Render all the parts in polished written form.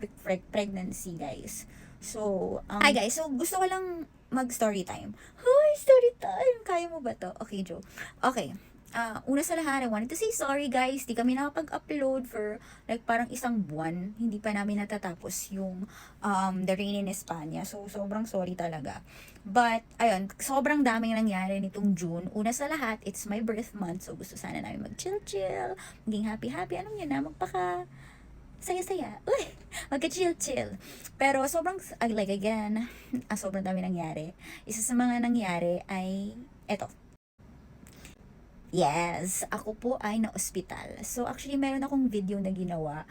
ectopic pregnancy, guys. So, hi guys. So, gusto ko lang mag-story time. Hoy, story time! Kaya mo ba to? Okay, Joe. Okay. Una sa lahat, I wanted to say sorry guys. Di kami nakapag-upload for like parang isang buwan. Hindi pa namin natatapos yung The Rain in España. So, sobrang sorry talaga. But, ayun, sobrang daming nangyari nitong June. Una sa lahat, it's my birth month. So, gusto sana namin mag-chill-chill. Maging happy-happy. Anong yun na? Magpaka saya-saya. Uy! Magka-chill-chill. Pero sobrang, like again, sobrang dami nangyari. Isa sa mga nangyari ay, eto. Yes, ako po ay na-ospital. So, actually, meron akong video na ginawa.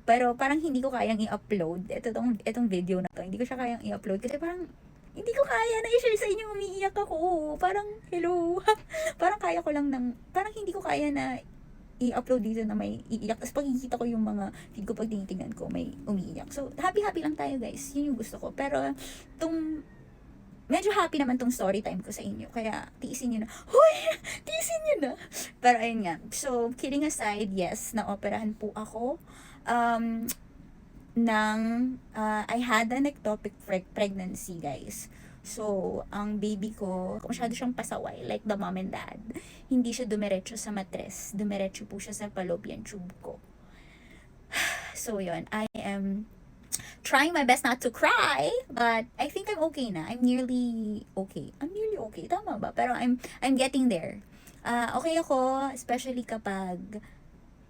Pero parang hindi ko kayang i-upload. Itong video na to, hindi ko siya kayang i-upload. Kasi parang, hindi ko kaya na i-share sa inyo, umiiyak ako. Parang, hello. Parang kaya ko lang parang hindi ko kaya na i-upload dito na may iiyak. Tapos pagkikita ko yung mga feed ko pag tinitingnan ko, may umiiyak. So, happy-happy lang tayo guys. Yun yung gusto ko. Pero, medyo happy naman tong story time ko sa inyo. Kaya, tiisin nyo na. Hoy! Tiisin nyo na! Pero, ayun nga. So, kidding aside, yes, na-operahan po ako. I had an ectopic pregnancy, guys. So, ang baby ko, masyado siyang pasaway, like the mom and dad. Hindi siya dumiretso sa matres. Dumiretso po siya sa fallopian tube ko. So, yun. I am trying my best not to cry, but I think I'm okay na. I'm nearly okay. Tama ba? Pero I'm getting there. Okay ako, especially kapag,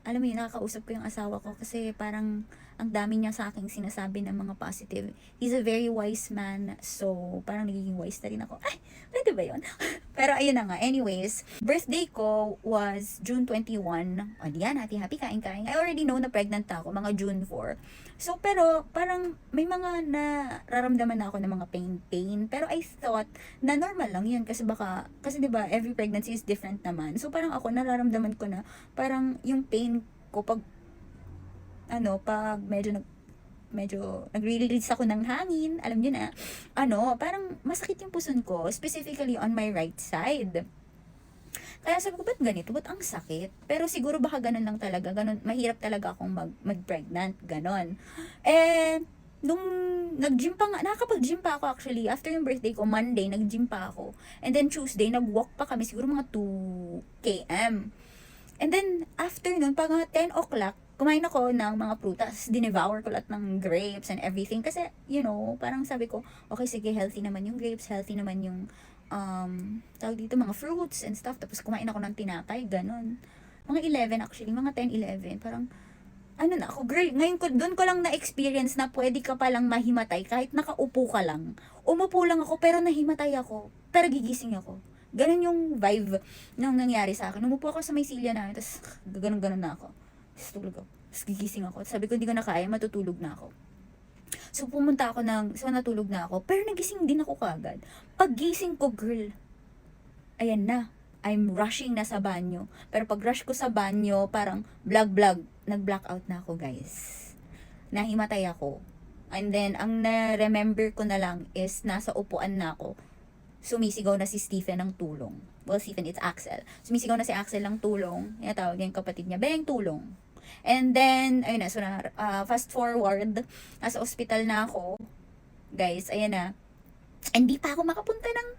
alam mo yun, nakakausap ko yung asawa ko kasi parang ang dami niya sa akin sinasabi ng mga positive. He's a very wise man, so parang nagiging wise na rin ako. Ay, pwede ba yun? Pero ayun na nga. Anyways, birthday ko was June 21. O diyan, happy kain-kain. I already know na pregnant ako, mga June 4. So, pero parang may mga nararamdaman na ako ng mga pain. Pero I thought na normal lang yun kasi diba every pregnancy is different naman. So, parang ako nararamdaman ko na parang yung pain ko pag medyo nagre-release ako ng hangin, alam niyo na, parang masakit yung puson ko, specifically on my right side. Kaya sabi ko, ba't ganito? Ba't ang sakit? Pero siguro baka ganun lang talaga, mahirap talaga akong mag-pregnant, ganon. Nung nag-gym pa nga, nakakapag-gym pa ako actually, after yung birthday ko, Monday, nag-gym pa ako. And then Tuesday, nag-walk pa kami, siguro mga 2 km. And then, after nun, pag 10 o'clock, kumain ako ng mga prutas. Dinevour ko lahat ng grapes and everything. Kasi, parang sabi ko, okay, sige, healthy naman yung grapes, healthy naman yung, tawag dito, mga fruits and stuff. Tapos kumain ako ng tinapay, ganun. Mga 11 actually, mga 10, 11. Parang, na ako, girl, ngayon doon ko lang na-experience na pwede ka palang mahimatay kahit nakaupo ka lang. Umupo lang ako, pero nahimatay ako. Pero gigising ako. Ganun yung vibe nung nangyari sa akin. Umupo ako sa may silya namin, tapos ganun-ganun na ako. Tapos tulog ako. Tapos gigising ako. Sabi ko, hindi ko na kaya, matutulog na ako. So, natulog na ako. Pero nagising din ako kagad. Paggising ko, girl, ayan na. I'm rushing na sa banyo. Pero pag rush ko sa banyo, parang nag-blackout na ako, guys. Nahimatay ako. And then, ang na-remember ko na lang is nasa upuan na ako. Sumisigaw na si Stephen ng tulong. Well, Stephen, it's Axel. Sumisigaw na si Axel ng tulong. Tawag niya yung kapatid niya, Beng, tulong. And then, ayun na, so fast forward, nasa ospital na ako. Guys, ayan na. Hindi pa ako makapunta ng,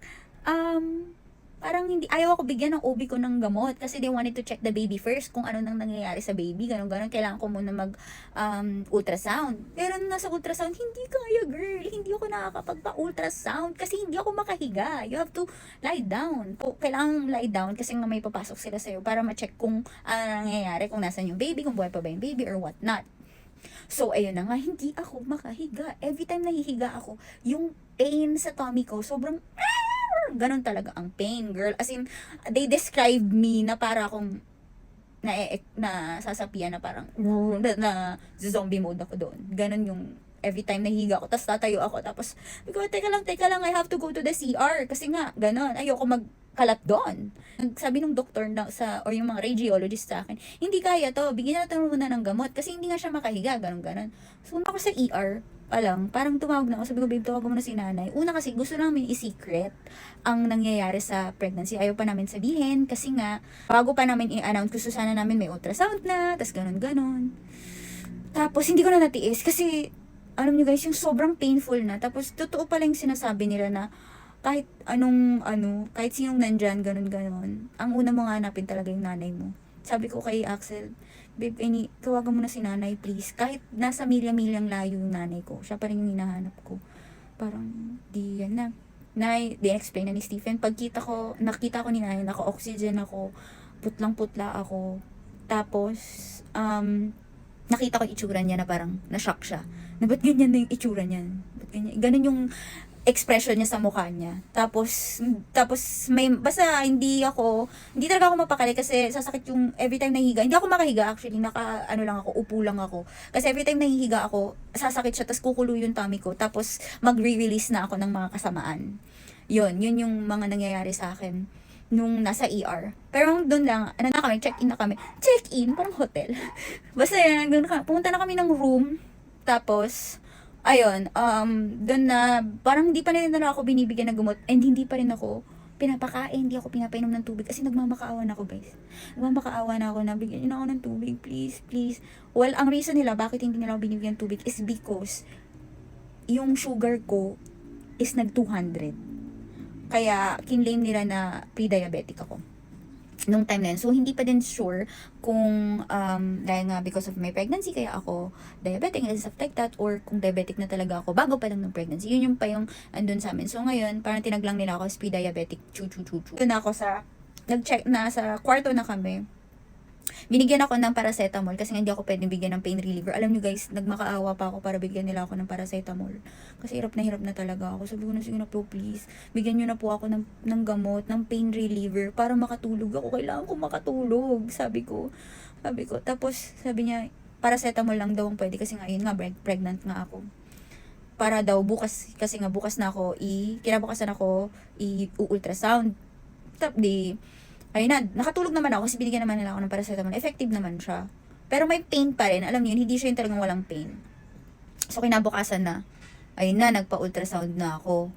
parang ayaw ako bigyan ng OB ko ng gamot kasi they wanted to check the baby first kung ano nang nangyayari sa baby, ganun-ganun. Kailangan ko muna ultrasound. Pero nung nasa ultrasound, hindi kaya, girl. Hindi ako nakakapagpa-ultrasound kasi hindi ako makahiga. You have to lie down. Kailangan lie down kasi nga may papasok sila sa'yo para ma-check kung ano nangyayari, kung nasan yung baby, kung buhay pa ba yung baby or what not. So, ayun na nga, hindi ako makahiga. Every time nahihiga ako, yung pain sa tummy ko, sobrang ganon talaga ang pain, girl. As in, they described me na para akong sasapian na parang na zombie mode ako doon. Ganon yung every time nahiga ako, tapos tatayo ako, tapos teka lang, I have to go to the CR kasi nga, ganon, ayoko magkalat doon. Sabi nung doktor or yung mga radiologist sa akin, hindi kaya to, bigyan natin muna ng gamot kasi hindi nga siya makahiga, ganon. So, ako sa ER, parang tumawag na ako, sabi ko, babe, tawag mo na si nanay. Una kasi, gusto namin i-secret ang nangyayari sa pregnancy. Ayaw pa namin sabihin, kasi nga, bago pa namin i-announce, gusto sana namin may ultrasound na, tas ganon. Tapos, hindi ko na natiis kasi, alam niyo guys, yung sobrang painful na. Tapos, totoo pala yung sinasabi nila na kahit kahit sinong nandyan, ganun. Ang una mo nga hanapin talaga yung nanay mo. Sabi ko kay Axel, babe, tawagan mo na si nanay, please. Kahit nasa milya-milyang layo yung nanay ko, siya pa rin yung hinahanap ko. Parang, di yan na. Nay, di-explain na ni Stephen. Nakita ko ni nanay, naka-oxygen ako, putlang-putla ako. Tapos, nakita ko yung itsura niya na parang na-shock siya. Na ba't ganyan na yung itsura niyan? Ba't ganyan? Ganun yung expression niya sa mukha niya. Tapos basta hindi talaga ako mapakali kasi sasakit yung every time nahihiga. Hindi ako makahiga actually, upo lang ako. Kasi every time nahihiga ako, sasakit siya, tapos kukulo yung tummy ko, tapos magre-release na ako ng mga kasamaan. Yun yung mga nangyayari sa akin nung nasa ER. Pero doon lang, check-in na kami. Check-in? Parang hotel. Basta yan, pumunta na kami ng room, tapos, ayun, doon na, parang hindi pa rin na ako binibigyan ng gamot, and hindi pa rin ako pinapakain, hindi ako pinapainom ng tubig, kasi nagmamakaawa na ako, guys. Nagmamakaawa na ako na, bigyan niyo na ako ng tubig, please. Well, ang reason nila, bakit hindi nila ako binibigyan ng tubig, is because, yung sugar ko, is nag-200. Kaya, kinlaim nila na pre-diabetic ako nung time na yun. So, hindi pa din sure kung dahil nga because of my pregnancy, kaya ako diabetic and stuff like that, or kung diabetic na talaga ako bago pa lang ng pregnancy. Yun yung pa yung andun sa amin. So, ngayon, parang tinaglang nila ako as pre-diabetic. Doon ako nag-check na sa kwarto na kami. Binigyan ako ng paracetamol kasi hindi ako pwedeng bigyan ng pain reliever. Alam nyo guys, nagmakaawa pa ako para bigyan nila ako ng paracetamol. Kasi hirap na talaga ako. Sabi ko na, sige na po please, bigyan nyo na po ako ng gamot, ng pain reliever para makatulog ako. Kailangan ko makatulog, sabi ko. Tapos sabi niya, paracetamol lang daw ang pwede kasi nga, yun nga, pregnant nga ako. Para daw bukas, kasi nga bukas na ako, kinabukasan ako, i-ultrasound. Ayun na, nakatulog naman ako kasi binigyan naman nila ako ng paracetamol. Effective naman siya. Pero may pain pa rin. Alam niyo yun, hindi siya yung talagang walang pain. So, kinabukasan na, ayun na, nagpa-ultrasound na ako.